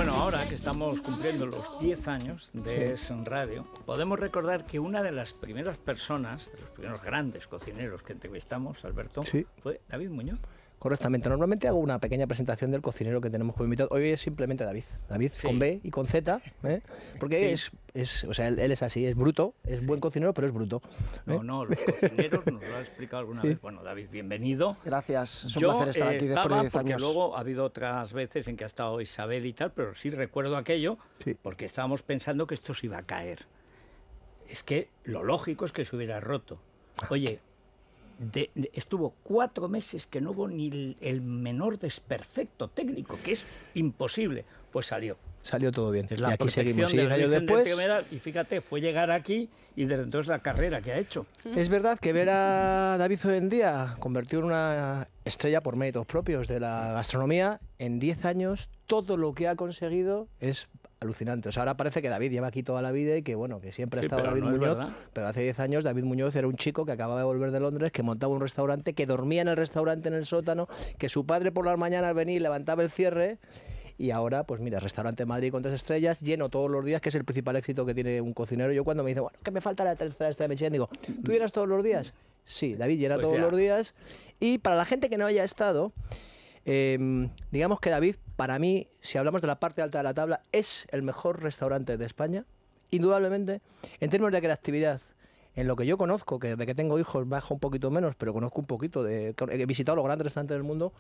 Bueno, ahora que estamos cumpliendo los 10 años de Es Radio, podemos recordar que una de las primeras personas, de los primeros grandes cocineros que entrevistamos, Alberto, fue David Muñoz. Correctamente. Normalmente hago una pequeña presentación del cocinero que tenemos como invitado. Hoy es simplemente David. David con B y con Z, porque o sea, él es así, es bruto, es buen cocinero, pero es bruto. No, los cocineros nos lo ha explicado alguna vez. Bueno, David, bienvenido. Gracias, es un placer estar aquí después de 10 años. Luego ha habido otras veces en que ha estado Isabel y tal, pero sí recuerdo aquello, porque estábamos pensando que esto se iba a caer. Es que lo lógico es que se hubiera roto. Oye, estuvo 4 meses que no hubo ni el menor desperfecto técnico, que es imposible. Pues salió. Salió todo bien. Es la y aquí seguimos. de años después. Y fíjate, fue llegar aquí y desde entonces la carrera que ha hecho. Es verdad que ver a David hoy en día convertido en una estrella por méritos propios de la gastronomía, en 10 años todo lo que ha conseguido es alucinante. O sea, ahora parece que David lleva aquí toda la vida y que bueno, que siempre ha estado David Muñoz, pero hace 10 años David Muñoz era un chico que acababa de volver de Londres, que montaba un restaurante, que dormía en el restaurante en el sótano, que su padre por las mañanas venía y levantaba el cierre. Y ahora, pues mira, restaurante Madrid con 3 estrellas, lleno todos los días, que es el principal éxito que tiene un cocinero. Yo cuando me dice, bueno, que me falta la tercera estrella Michelin, digo, ¿tú llenas todos los días? Sí, David llena todos los días. Y para la gente que no haya estado, digamos que David, para mí, si hablamos de la parte alta de la tabla, es el mejor restaurante de España, indudablemente, en términos de creatividad. En lo que yo conozco, que desde que tengo hijos bajo un poquito menos, pero conozco un poquito, he visitado los grandes restaurantes del mundo,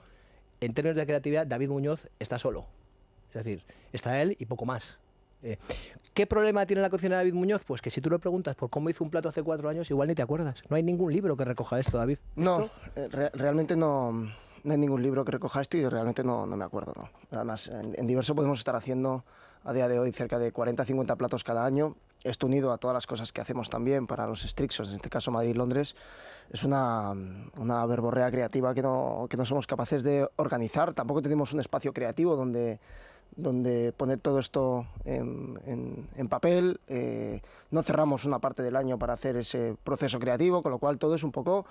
en términos de creatividad, David Muñoz está solo. Es decir, está él y poco más. ¿Qué problema tiene la cocina de David Muñoz? Pues que si tú le preguntas por cómo hizo un plato hace 4 años, igual ni te acuerdas. No hay ningún libro que recoja esto, David. No, realmente no hay ningún libro que recoja esto y realmente no me acuerdo. No. Además, en Diverso podemos estar haciendo a día de hoy cerca de 40-50 platos cada año. Esto unido a todas las cosas que hacemos también para los Strixos, en este caso Madrid y Londres, es una verborrea creativa que no somos capaces de organizar. Tampoco tenemos un espacio creativo donde poner todo esto en papel. No cerramos una parte del año para hacer ese proceso creativo, con lo cual todo es un poco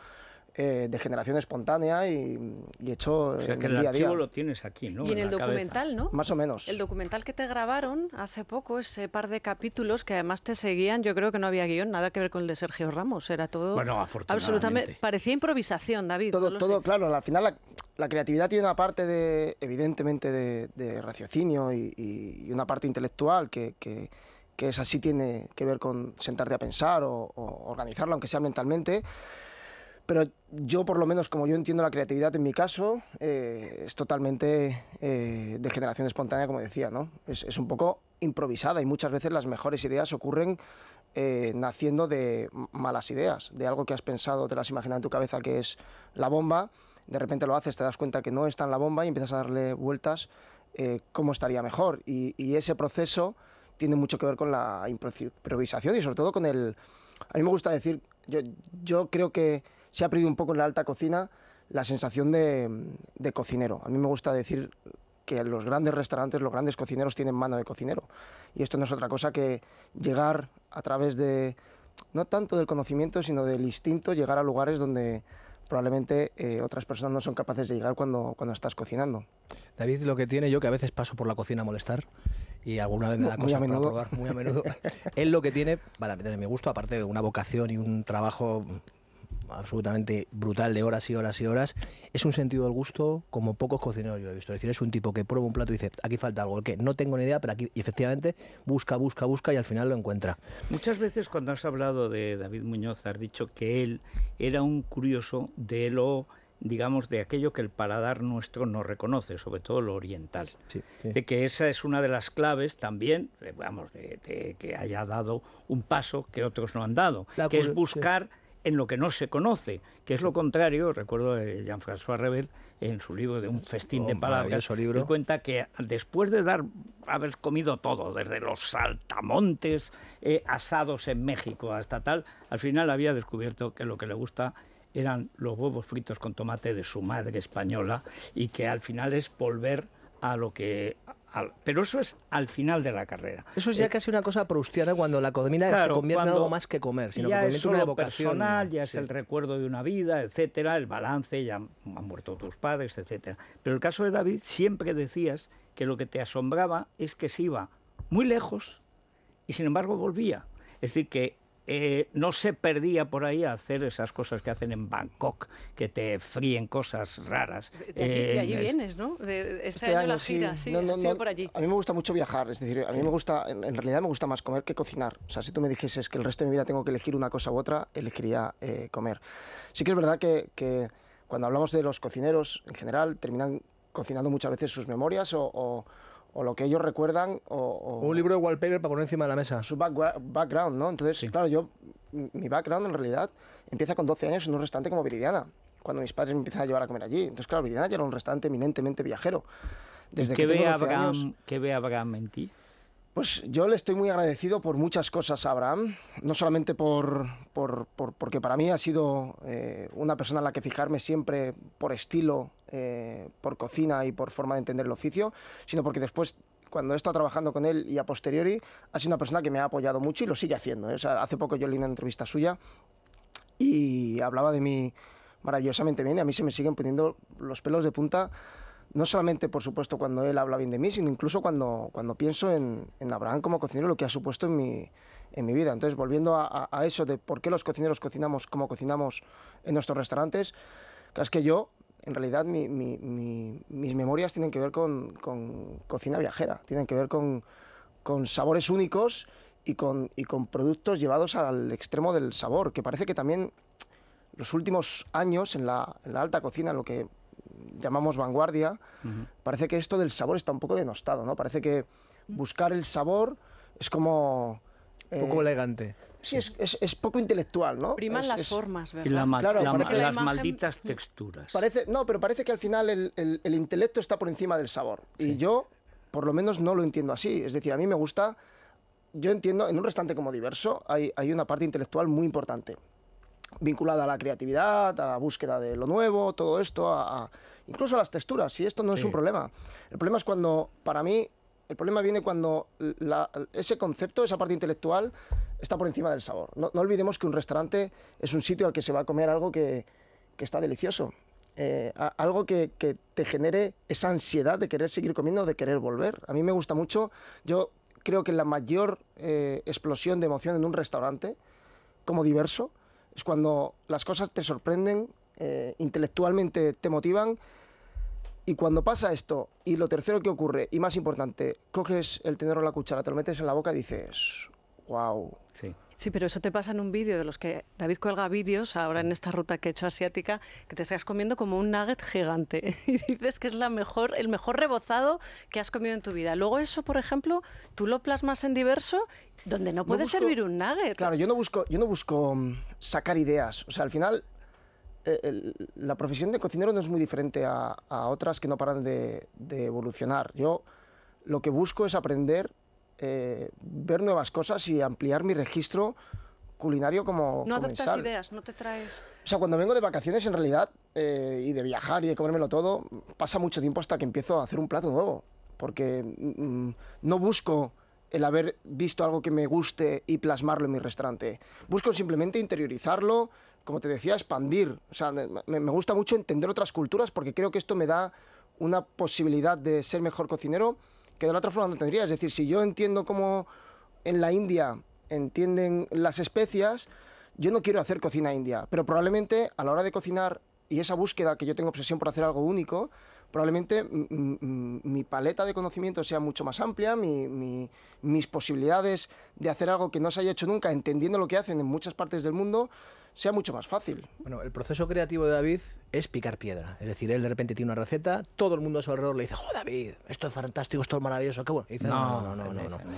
de generación espontánea y hecho que en el el día a día. archivo lo tienes aquí, ¿no? Y en el documental, ¿no? Más o menos. El documental que te grabaron hace poco, ese par de capítulos que además te seguían, yo creo que no había guión, nada que ver con el de Sergio Ramos, era todo... Bueno, afortunadamente. Absolutamente, parecía improvisación, David. Todo claro, al final la creatividad tiene una parte evidentemente de raciocinio y una parte intelectual que esa sí tiene que ver con sentarte a pensar o organizarlo, aunque sea mentalmente. Pero yo, por lo menos, como yo entiendo la creatividad en mi caso, es totalmente de generación espontánea, como decía, ¿no? Es un poco improvisada y muchas veces las mejores ideas ocurren naciendo de malas ideas, de algo que has pensado, te lo has imaginado en tu cabeza que es la bomba, de repente lo haces, te das cuenta que no está en la bomba y empiezas a darle vueltas cómo estaría mejor. Y ese proceso tiene mucho que ver con la improvisación y sobre todo con el... A mí me gusta decir, yo creo que se ha perdido un poco en la alta cocina la sensación de cocinero. A mí me gusta decir que los grandes restaurantes, los grandes cocineros tienen mano de cocinero. Y esto no es otra cosa que llegar a través de, no tanto del conocimiento, sino del instinto, llegar a lugares donde probablemente otras personas no son capaces de llegar cuando estás cocinando. David, lo que tiene yo, que a veces paso por la cocina a molestar, y alguna vez me da cosas para probar, muy a menudo. Él lo que tiene, para mi gusto, aparte de una vocación y un trabajo absolutamente brutal de horas y horas y horas, es un sentido del gusto como pocos cocineros yo he visto. Es decir, es un tipo que prueba un plato y dice, aquí falta algo, que no tengo ni idea, pero aquí, y efectivamente busca y al final lo encuentra. Muchas veces cuando has hablado de David Muñoz has dicho que él era un curioso de lo, digamos, de aquello que el paladar nuestro no reconoce, sobre todo lo oriental. Sí. De que esa es una de las claves también, vamos, de que haya dado un paso que otros no han dado, que es buscar en lo que no se conoce, que es lo contrario. Recuerdo de Jean-François Rebel, en su libro de Un festín de palabras, él cuenta que después de haber comido todo, desde los saltamontes asados en México hasta tal, al final había descubierto que lo que le gusta eran los huevos fritos con tomate de su madre española y que al final es volver a lo que pero eso es al final de la carrera. Eso es ya casi una cosa proustiana, cuando la comida se convierte en algo más que comer, sino ya que es una solo vocación personal, ya es el recuerdo de una vida, etcétera, el balance, ya han muerto tus padres, etcétera. Pero el caso de David, siempre decías que lo que te asombraba es que se iba muy lejos y sin embargo volvía. Es decir, que no se perdía por ahí a hacer esas cosas que hacen en Bangkok, que te fríen cosas raras. De allí vienes, ¿no? Este año la gira, sí, por allí. A mí me gusta mucho viajar, es decir, a mí me gusta, en realidad me gusta más comer que cocinar. O sea, si tú me dijeses que el resto de mi vida tengo que elegir una cosa u otra, elegiría comer. Sí que es verdad que cuando hablamos de los cocineros, en general, terminan cocinando muchas veces sus memorias o lo que ellos recuerdan un libro de wallpaper para poner encima de la mesa. Su background, ¿no? Entonces, claro, mi background en realidad empieza con 12 años en un restaurante como Viridiana, cuando mis padres me empiezan a llevar a comer allí. Entonces, claro, Viridiana ya era un restaurante eminentemente viajero. Desde ¿Qué ve Abraham en ti? Pues yo le estoy muy agradecido por muchas cosas a Abraham, no solamente porque para mí ha sido una persona en la que fijarme siempre por estilo, por cocina y por forma de entender el oficio, sino porque después, cuando he estado trabajando con él y a posteriori, ha sido una persona que me ha apoyado mucho y lo sigue haciendo. O sea, hace poco yo leí una entrevista suya y hablaba de mí maravillosamente bien y a mí se me siguen poniendo los pelos de punta. No solamente, por supuesto, cuando él habla bien de mí, sino incluso cuando pienso en Abraham como cocinero, lo que ha supuesto en mi vida. Entonces, volviendo a eso de por qué los cocineros cocinamos como cocinamos en nuestros restaurantes, claro, es que yo, en realidad, mis memorias tienen que ver con cocina viajera, tienen que ver con sabores únicos y con productos llevados al extremo del sabor, que parece que también los últimos años en la alta cocina, lo que llamamos vanguardia, parece que esto del sabor está un poco denostado, ¿no? Parece que buscar el sabor es como... poco elegante. Sí, es poco intelectual, ¿no? Priman las formas, ¿verdad? Y las malditas texturas. Pero parece que al final el intelecto está por encima del sabor. Sí. Y yo, por lo menos, no lo entiendo así. Es decir, a mí me gusta... Yo entiendo, en un restaurante como Diverso hay una parte intelectual muy importante, vinculada a la creatividad, a la búsqueda de lo nuevo, todo esto, incluso a las texturas, y esto no es un problema. El problema es cuando, para mí, el problema viene cuando ese concepto, esa parte intelectual, está por encima del sabor. No olvidemos que un restaurante es un sitio al que se va a comer algo que está delicioso, algo que te genere esa ansiedad de querer seguir comiendo, de querer volver. A mí me gusta mucho, yo creo que la mayor explosión de emoción en un restaurante, como Diverso, es cuando las cosas te sorprenden, intelectualmente te motivan, y cuando pasa esto, y lo tercero que ocurre, y más importante, coges el tenedor o la cuchara, te lo metes en la boca y dices, wow. Sí, pero eso te pasa en un vídeo de los que David cuelga vídeos ahora en esta ruta que he hecho asiática, que te estás comiendo como un nugget gigante y dices que es el mejor rebozado que has comido en tu vida. Luego eso, por ejemplo, tú lo plasmas en Diverso, donde no puedes servir un nugget. Claro, yo no busco sacar ideas. O sea, al final, la profesión de cocinero no es muy diferente a otras que no paran de evolucionar. Yo lo que busco es aprender, ver nuevas cosas y ampliar mi registro culinario como no comensal. Adaptas ideas, no te traes... O sea, cuando vengo de vacaciones, en realidad, y de viajar y de comérmelo todo, pasa mucho tiempo hasta que empiezo a hacer un plato nuevo. Porque no busco el haber visto algo que me guste y plasmarlo en mi restaurante. Busco simplemente interiorizarlo, como te decía, expandir. O sea, me gusta mucho entender otras culturas porque creo que esto me da una posibilidad de ser mejor cocinero que de la otra forma no tendría. Es decir, si yo entiendo cómo en la India entienden las especias, yo no quiero hacer cocina india, pero probablemente a la hora de cocinar y esa búsqueda que yo tengo obsesión por hacer algo único, probablemente mi paleta de conocimiento sea mucho más amplia, mis posibilidades de hacer algo que no se haya hecho nunca, entendiendo lo que hacen en muchas partes del mundo, sea mucho más fácil. Bueno, el proceso creativo de David es picar piedra. Es decir, él de repente tiene una receta, todo el mundo a su alrededor le dice, ¡oh, David! Esto es fantástico, esto es maravilloso, qué bueno. Y dice, no.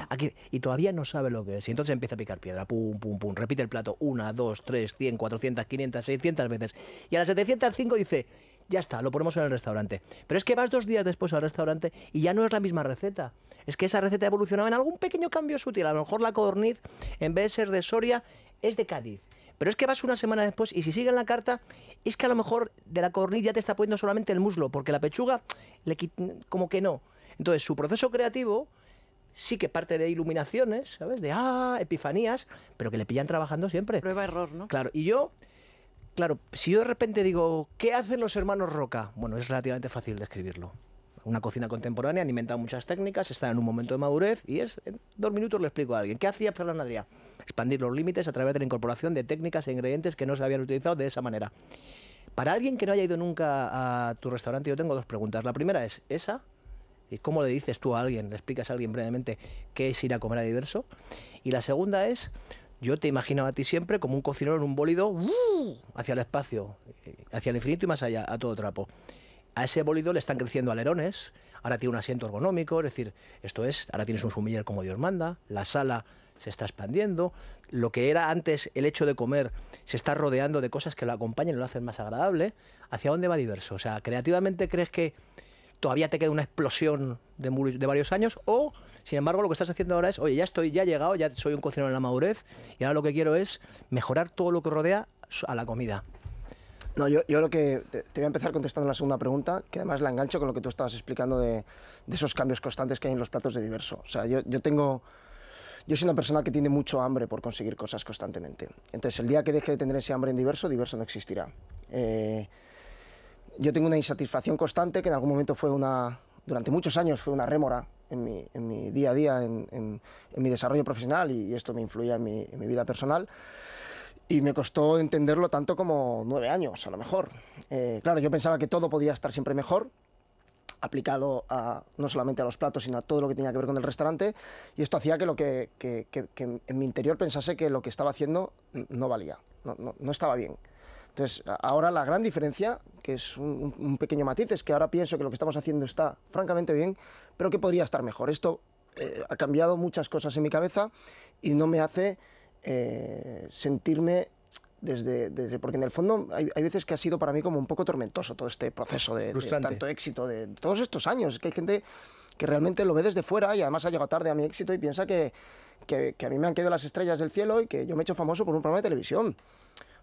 Aquí, y todavía no sabe lo que es. Y entonces empieza a picar piedra, pum, pum, pum. Repite el plato 1, 2, 3, 100, 400, 500, 600 veces. Y a las 705 dice, ya está, lo ponemos en el restaurante. Pero es que vas 2 días después al restaurante y ya no es la misma receta. Es que esa receta ha evolucionado en algún pequeño cambio sutil. A lo mejor la codorniz, en vez de ser de Soria, es de Cádiz. Pero es que vas una semana después y si sigue en la carta, es que a lo mejor de la codorniz ya te está poniendo solamente el muslo, porque la pechuga, como que no. Entonces, su proceso creativo sí que parte de iluminaciones, ¿sabes? De epifanías, pero que le pillan trabajando siempre. Prueba-error, ¿no? Claro, y yo, claro, si yo de repente digo, ¿qué hacen los hermanos Roca? Bueno, es relativamente fácil describirlo. Una cocina contemporánea, han inventado muchas técnicas, están en un momento de madurez y en 2 minutos le explico a alguien. ¿Qué hacía Ferran Adrià? Expandir los límites a través de la incorporación de técnicas e ingredientes que no se habían utilizado de esa manera. Para alguien que no haya ido nunca a tu restaurante, yo tengo 2 preguntas. La primera es esa. ¿Y cómo le dices tú a alguien, le explicas a alguien brevemente qué es ir a comer a Diverso? Y la segunda es, yo te imaginaba a ti siempre como un cocinero en un bólido hacia el espacio, hacia el infinito y más allá, a todo trapo. A ese bólido le están creciendo alerones, ahora tiene un asiento ergonómico, es decir, ahora tienes un sumiller como Dios manda, la sala se está expandiendo, lo que era antes el hecho de comer se está rodeando de cosas que lo acompañan y lo hacen más agradable. ¿Hacia dónde va Diverso? O sea, ¿creativamente crees que todavía te queda una explosión de varios años? O, sin embargo, lo que estás haciendo ahora es, oye, ya he llegado, ya soy un cocinero en la madurez y ahora lo que quiero es mejorar todo lo que rodea a la comida? No, yo creo que te voy a empezar contestando la segunda pregunta, que además la engancho con lo que tú estabas explicando de esos cambios constantes que hay en los platos de Diverso. O sea, yo soy una persona que tiene mucho hambre por conseguir cosas constantemente. Entonces, el día que deje de tener ese hambre en Diverso, Diverso no existirá. Yo tengo una insatisfacción constante que en algún momento durante muchos años fue una rémora en mi día a día, en mi desarrollo profesional, y esto me influía en mi vida personal. Y me costó entenderlo tanto como 9 años, a lo mejor. Claro, yo pensaba que todo podía estar siempre mejor, aplicado no solamente a los platos, sino a todo lo que tenía que ver con el restaurante, y esto hacía que en mi interior pensase que lo que estaba haciendo no valía, no estaba bien. Entonces, ahora la gran diferencia, que es un pequeño matiz, es que ahora pienso que lo que estamos haciendo está francamente bien, pero que podría estar mejor. Esto ha cambiado muchas cosas en mi cabeza y no me hace sentirme porque en el fondo hay veces que ha sido para mí como un poco tormentoso todo este proceso de tanto éxito de todos estos años. Es que hay gente que realmente lo ve desde fuera y además ha llegado tarde a mi éxito y piensa que a mí me han caído las estrellas del cielo y que yo me he hecho famoso por un programa de televisión.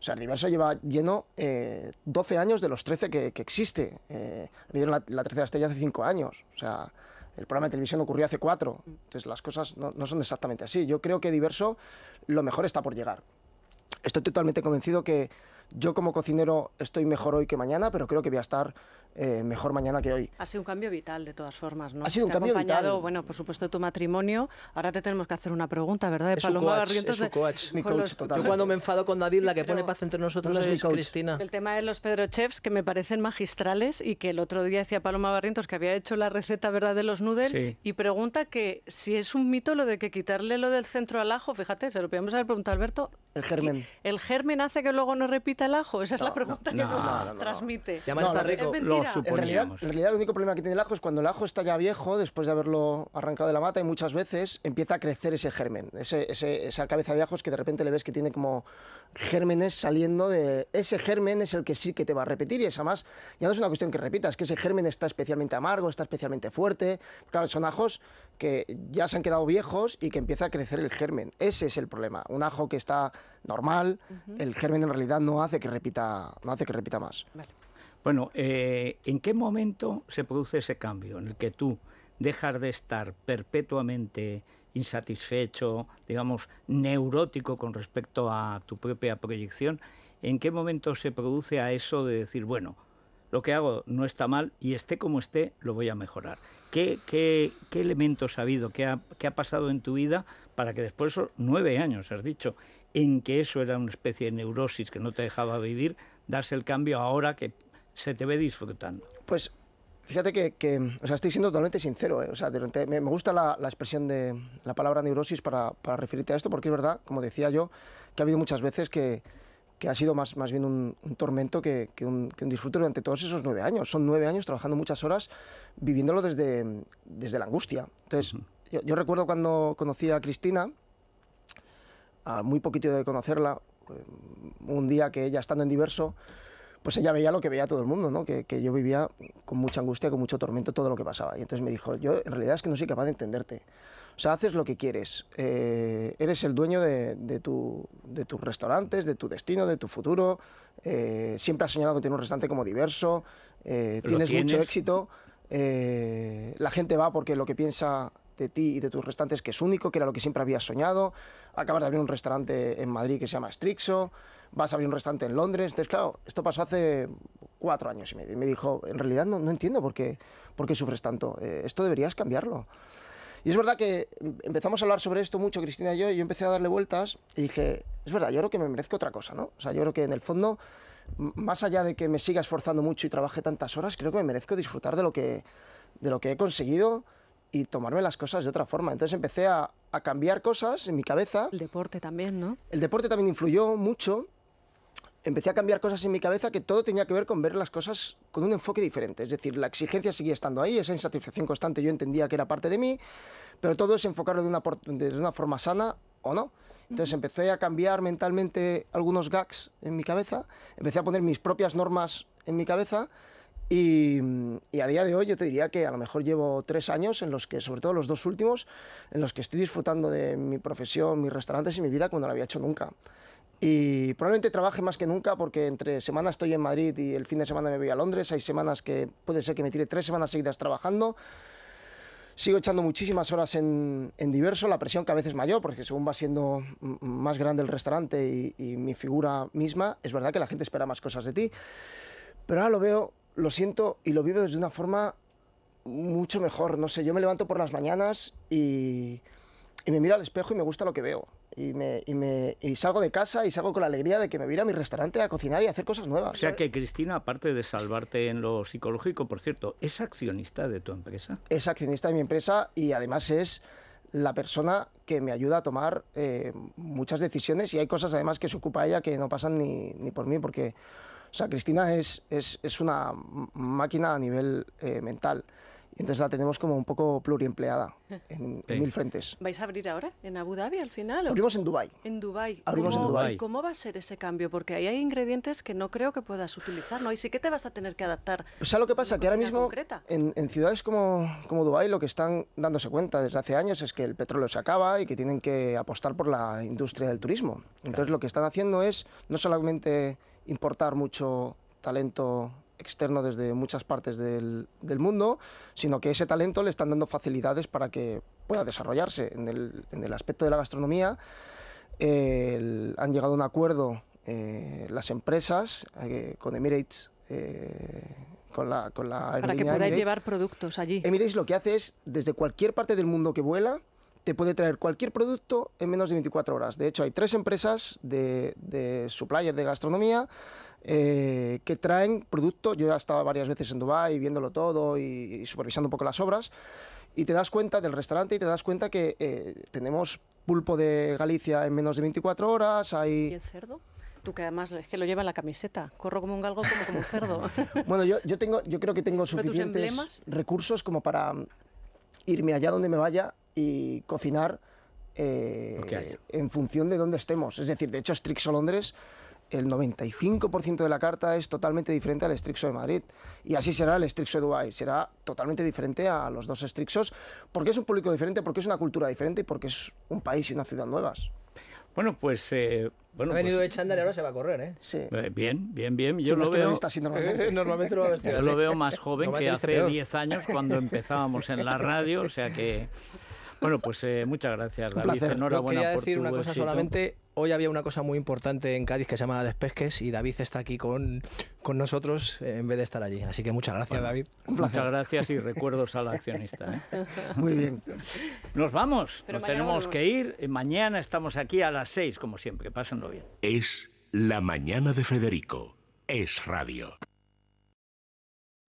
O sea, el Diverso lleva lleno 12 años de los 13 que existe. Me dieron la tercera estrella hace 5 años. O sea, el programa de televisión ocurrió hace 4. Entonces las cosas no son exactamente así. Yo creo que Diverso, lo mejor está por llegar. Estoy totalmente convencido que yo como cocinero estoy mejor hoy que mañana, pero creo que voy a estar mejor mañana que hoy. Ha sido un cambio vital, de todas formas, ¿no? Ha sido un cambio vital. Bueno, por supuesto, de tu matrimonio. Ahora te tenemos que hacer una pregunta, ¿verdad? De Paloma Barrientos. Es su coach. Mi coach, total. Yo cuando me enfado con David, la que pone paz entre nosotros es Cristina. El tema de los Pedro Chefs, que me parecen magistrales, y que el otro día decía Paloma Barrientos que había hecho la receta, ¿verdad?, de los noodles, sí. Y pregunta que si es un mito lo de que quitarle lo del centro al ajo. Fíjate, se lo podíamos haber preguntado a Alberto. El germen. ¿El germen hace que luego no repita el ajo? Esa es la pregunta que nos transmite. En realidad, el único problema que tiene el ajo es cuando el ajo está ya viejo, después de haberlo arrancado de la mata, y muchas veces empieza a crecer ese germen, esa cabeza de ajos que de repente le ves que tiene como gérmenes saliendo de... Ese germen es el que sí que te va a repetir, y esa más, ya no es una cuestión que repitas, que ese germen está especialmente amargo, está especialmente fuerte. Claro, son ajos que ya se han quedado viejos y que empieza a crecer el germen. Ese es el problema. Un ajo que está normal, el germen en realidad no hace que repita más. Vale. Bueno, ¿en qué momento se produce ese cambio en el que tú dejas de estar perpetuamente insatisfecho, digamos, neurótico con respecto a tu propia proyección? ¿En qué momento se produce a eso de decir, bueno, lo que hago no está mal y esté como esté, lo voy a mejorar? ¿Qué elementos ha habido, qué ha pasado en tu vida para que después de esos 9 años, has dicho, en que eso era una especie de neurosis que no te dejaba vivir, darse el cambio ahora que se te ve disfrutando? Pues fíjate que o sea, estoy siendo totalmente sincero, ¿eh? O sea, me gusta la expresión de la palabra neurosis para referirte a esto, porque es verdad, como decía yo, que ha habido muchas veces que ha sido más bien un tormento que un disfrute durante todos esos 9 años. Son 9 años trabajando muchas horas, viviéndolo desde la angustia. Entonces, yo recuerdo cuando conocí a Cristina, a muy poquito de conocerla, un día que ella, estando en Diverso, pues ella veía lo que veía todo el mundo, ¿no? Que yo vivía con mucha angustia, con mucho tormento todo lo que pasaba. Y entonces me dijo, yo en realidad es que no soy capaz de entenderte. O sea, haces lo que quieres, eres el dueño de tus restaurantes, de tu destino, de tu futuro, siempre has soñado con tener un restaurante como Diverso, tienes mucho éxito, La gente va porque lo que piensa de ti y de tus restaurantes que es único, que era lo que siempre habías soñado. Acabas de abrir un restaurante en Madrid que se llama Strixo, vas a abrir un restaurante en Londres. Entonces, claro, esto pasó hace 4 años y medio. Y me dijo, en realidad no entiendo por qué sufres tanto. Esto deberías cambiarlo. Y es verdad que empezamos a hablar sobre esto mucho, Cristina y yo empecé a darle vueltas y dije, es verdad, yo creo que me merezco otra cosa, ¿no? O sea, yo creo que en el fondo, más allá de que me siga esforzando mucho y trabaje tantas horas, creo que me merezco disfrutar de lo que he conseguido y tomarme las cosas de otra forma. Entonces empecé a cambiar cosas en mi cabeza. El deporte también, ¿no? El deporte también influyó mucho. Empecé a cambiar cosas en mi cabeza que todo tenía que ver con ver las cosas con un enfoque diferente. Es decir, la exigencia seguía estando ahí, esa insatisfacción constante yo entendía que era parte de mí, pero todo es enfocarlo de una forma sana o no. Entonces empecé a cambiar mentalmente algunos gags en mi cabeza, empecé a poner mis propias normas en mi cabeza y a día de hoy yo te diría que a lo mejor llevo 3 años en los que, sobre todo los 2 últimos, en los que estoy disfrutando de mi profesión, mis restaurantes y mi vida como no lo había hecho nunca. Y probablemente trabaje más que nunca porque entre semanas estoy en Madrid y el fin de semana me voy a Londres. Hay semanas que puede ser que me tire 3 semanas seguidas trabajando. Sigo echando muchísimas horas en Diverso, la presión cada vez es mayor porque según va siendo más grande el restaurante y mi figura misma, es verdad que la gente espera más cosas de ti. Pero ahora lo veo, lo siento y lo vivo desde una forma mucho mejor. No sé, yo me levanto por las mañanas y me miro al espejo y me gusta lo que veo. Y salgo de casa y salgo con la alegría de que me voy a ir a mi restaurante a cocinar y a hacer cosas nuevas. O sea que Cristina, aparte de salvarte en lo psicológico, por cierto, ¿es accionista de tu empresa? Es accionista de mi empresa y además es la persona que me ayuda a tomar muchas decisiones y hay cosas además que se ocupa ella que no pasan ni por mí porque, o sea, Cristina es una máquina a nivel mental. Y entonces la tenemos como un poco pluriempleada en 1000 frentes. ¿Vais a abrir ahora en Abu Dhabi al final? ¿O? Abrimos en Dubái. En Dubái. Abrimos en Dubái. ¿Cómo va a ser ese cambio? Porque ahí hay ingredientes que no creo que puedas utilizar, ¿no? Y sí que te vas a tener que adaptar. Pues ¿sabes lo que pasa? Que ahora mismo en ciudades como Dubái lo que están dándose cuenta desde hace años es que el petróleo se acaba y que tienen que apostar por la industria del turismo. Entonces lo que están haciendo es no solamente importar mucho talento externo desde muchas partes del mundo, sino que ese talento le están dando facilidades para que pueda desarrollarse. En el aspecto de la gastronomía han llegado a un acuerdo las empresas con Emirates, con la aerolínea para que podáis Emirates. Llevar productos allí. Emirates lo que hace es, desde cualquier parte del mundo que vuela, te puede traer cualquier producto en menos de 24 horas. De hecho, hay 3 empresas de supplier de gastronomía que traen producto. Yo he estado varias veces en Dubái viéndolo todo y supervisando un poco las obras y te das cuenta del restaurante y te das cuenta que tenemos pulpo de Galicia en menos de 24 horas. ¿Y el cerdo? Tú que además es que lo lleva en la camiseta. Corro como un galgo, como un cerdo. Bueno, yo creo que tengo suficientes recursos como para irme allá donde me vaya y cocinar en función de dónde estemos. Es decir, de hecho, Strixo Londres, el 95% de la carta es totalmente diferente al Strixo de Madrid. Y así será el Strixo de Dubái. Será totalmente diferente a los 2 Strixos, porque es un público diferente, porque es una cultura diferente y porque es un país y una ciudad nuevas. Bueno, pues... ha venido de chándal y ahora se va a correr, ¿eh? Sí. Bien. Yo lo veo... Normalmente lo veo Yo lo veo más joven que hace 10 años cuando empezábamos en la radio, o sea que... Bueno, pues muchas gracias, David. Enhorabuena. Quería por decir tu una cosa éxito. solamente. Hoy había una cosa muy importante en Cádiz que se llama Despesques y David está aquí con nosotros en vez de estar allí. Así que muchas gracias, David. Muchas gracias y recuerdos al accionista. Muy bien. Nos vamos. Pero nos tenemos que ir. Mañana estamos aquí a las 6, como siempre. Pásenlo bien. Es La Mañana de Federico. Es Radio.